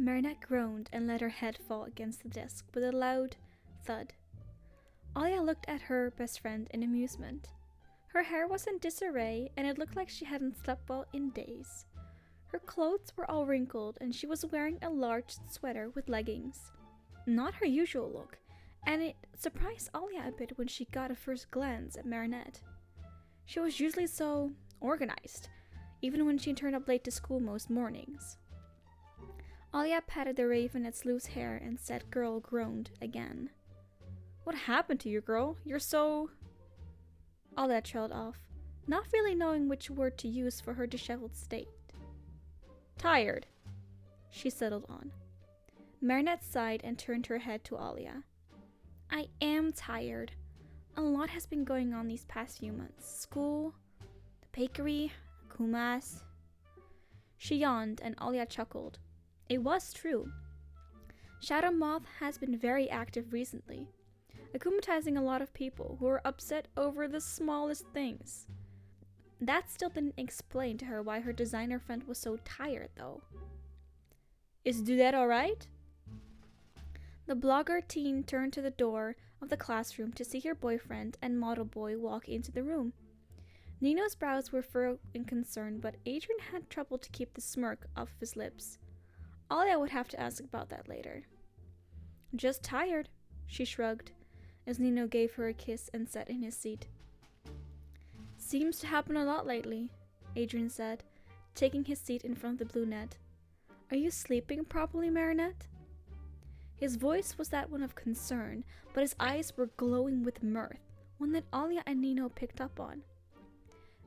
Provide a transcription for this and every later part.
Marinette groaned and let her head fall against the desk with a loud thud. Alia looked at her best friend in amusement. Her hair was in disarray, and it looked like she hadn't slept well in days. Her clothes were all wrinkled, and she was wearing a large sweater with leggings. Not her usual look, and it surprised Alia a bit when she got a first glance at Marinette. She was usually so organized, even when she turned up late to school most mornings. Alia patted the ravenette's loose hair, and said girl groaned again. "What happened to you, girl? You're so..." Alia trailed off, not really knowing which word to use for her disheveled state. "Tired," she settled on. Marinette sighed and turned her head to Alia. "I am tired. A lot has been going on these past few months. School, the bakery, Kumas." She yawned and Alia chuckled. It was true. Shadow Moth has been very active recently, akumatizing a lot of people who are upset over the smallest things. That still didn't explain to her why her designer friend was so tired, though. "Is Dudette alright?" The blogger teen turned to the door of the classroom to see her boyfriend and model boy walk into the room. Nino's brows were furrowed in concern, but Adrian had trouble to keep the smirk off of his lips. Alia would have to ask about that later. "Just tired," she shrugged, as Nino gave her a kiss and sat in his seat. "Seems to happen a lot lately," Adrian said, taking his seat in front of the blue net. "Are you sleeping properly, Marinette?" His voice was that one of concern, but his eyes were glowing with mirth, one that Alia and Nino picked up on.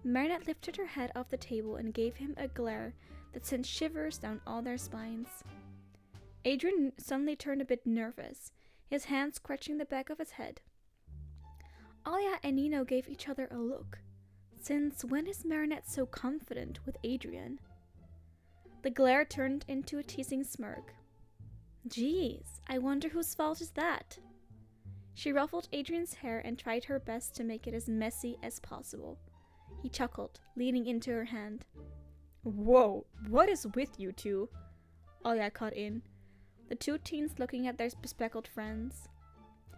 Marinette lifted her head off the table and gave him a glare that sent shivers down all their spines. Adrian suddenly turned a bit nervous, his hand scratching the back of his head. Alia and Nino gave each other a look. Since when is Marinette so confident with Adrian? The glare turned into a teasing smirk. "Geez, I wonder whose fault is that?" She ruffled Adrian's hair and tried her best to make it as messy as possible. He chuckled, leaning into her hand. "Whoa, what is with you two?" Alia cut in, the two teens looking at their bespectacled friends.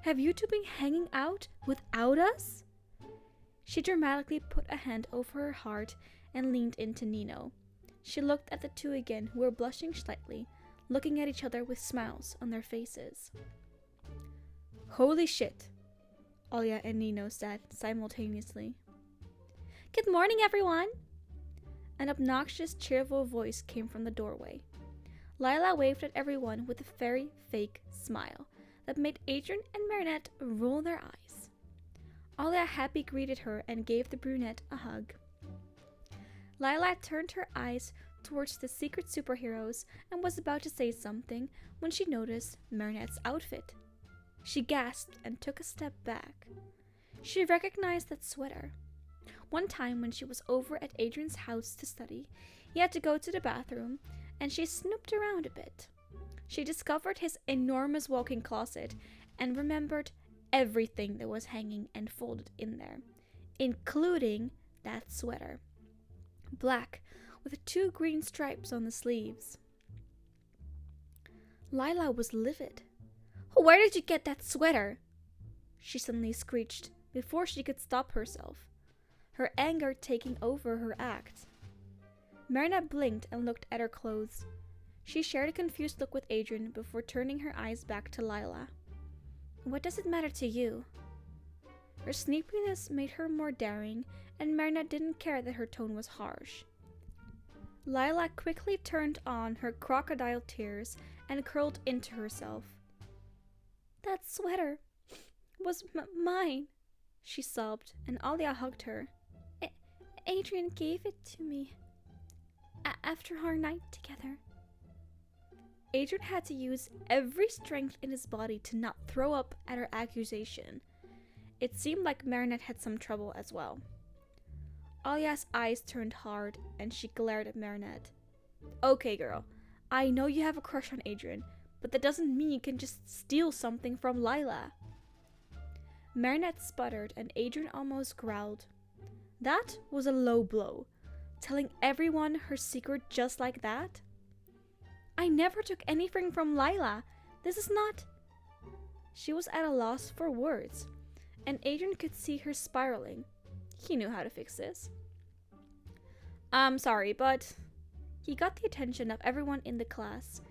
"Have you two been hanging out without us?" She dramatically put a hand over her heart and leaned into Nino. She looked at the two again, who were blushing slightly, looking at each other with smiles on their faces. "Holy shit," Alia and Nino said simultaneously. "Good morning, everyone!" An obnoxious, cheerful voice came from the doorway. Lila waved at everyone with a very fake smile that made Adrian and Marinette roll their eyes. Alia happy greeted her and gave the brunette a hug. Lila turned her eyes towards the secret superheroes and was about to say something when she noticed Marinette's outfit. She gasped and took a step back. She recognized that sweater. One time when she was over at Adrian's house to study, he had to go to the bathroom, and she snooped around a bit. She discovered his enormous walk-in closet and remembered everything that was hanging and folded in there, including that sweater. Black, with 2 green stripes on the sleeves. Lila was livid. "Where did you get that sweater?" she suddenly screeched before she could stop herself, her anger taking over her act. Marinette blinked and looked at her clothes. She shared a confused look with Adrian before turning her eyes back to Lila. "What does it matter to you?" Her sneakiness made her more daring, and Marinette didn't care that her tone was harsh. Lila quickly turned on her crocodile tears and curled into herself. "That sweater was mine," she sobbed, and Alia hugged her. Adrian gave it to me after our night together." Adrian had to use every strength in his body to not throw up at her accusation. It seemed like Marinette had some trouble as well. Alia's eyes turned hard, and she glared at Marinette. "Okay, girl, I know you have a crush on Adrian, but that doesn't mean you can just steal something from Lila." Marinette sputtered, and Adrian almost growled. That was a low blow, telling everyone her secret just like that. I never took anything from Lila. This is not... She was at a loss for words, and Adrian could see her spiraling. He knew how to fix this. I'm sorry, but... He got the attention of everyone in the class,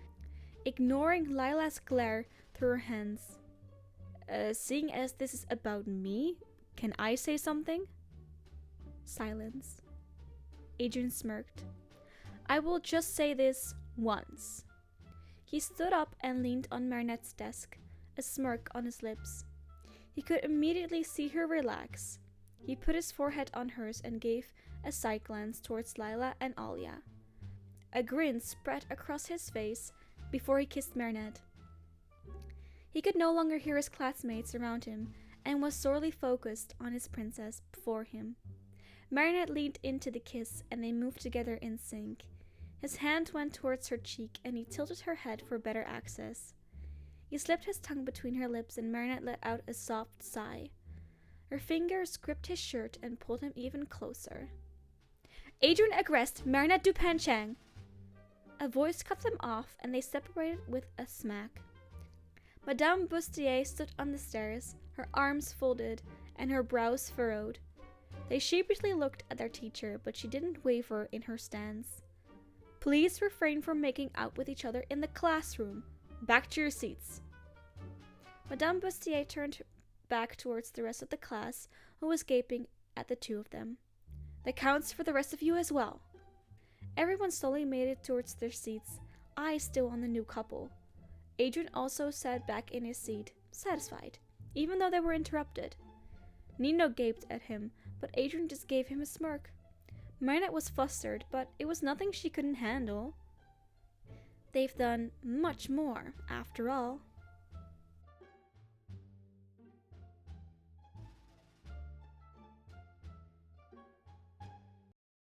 ignoring Lila's glare through her hands. Seeing as this is about me, can I say something? Silence. Adrian smirked. I will just say this once. He stood up and leaned on Marinette's desk, a smirk on his lips. He could immediately see her relax. He put his forehead on hers and gave a side glance towards Lila and Alia. A grin spread across his face before he kissed Marinette. He could no longer hear his classmates around him and was sorely focused on his princess before him. Marinette leaned into the kiss and they moved together in sync. His hand went towards her cheek and he tilted her head for better access. He slipped his tongue between her lips and Marinette let out a soft sigh. Her fingers gripped his shirt and pulled him even closer. Adrian Agreste, Marinette Dupanchang! A voice cut them off and they separated with a smack. Madame Bustier stood on the stairs, her arms folded and her brows furrowed. They sheepishly looked at their teacher, but she didn't waver in her stance. Please refrain from making out with each other in the classroom. Back to your seats. Madame Bustier turned back towards the rest of the class, who was gaping at the two of them. That counts for the rest of you as well. Everyone slowly made it towards their seats, eyes still on the new couple. Adrian also sat back in his seat, satisfied, even though they were interrupted. Nino gaped at him, but Adrian just gave him a smirk. Marinette was flustered, but it was nothing she couldn't handle. They've done much more, after all.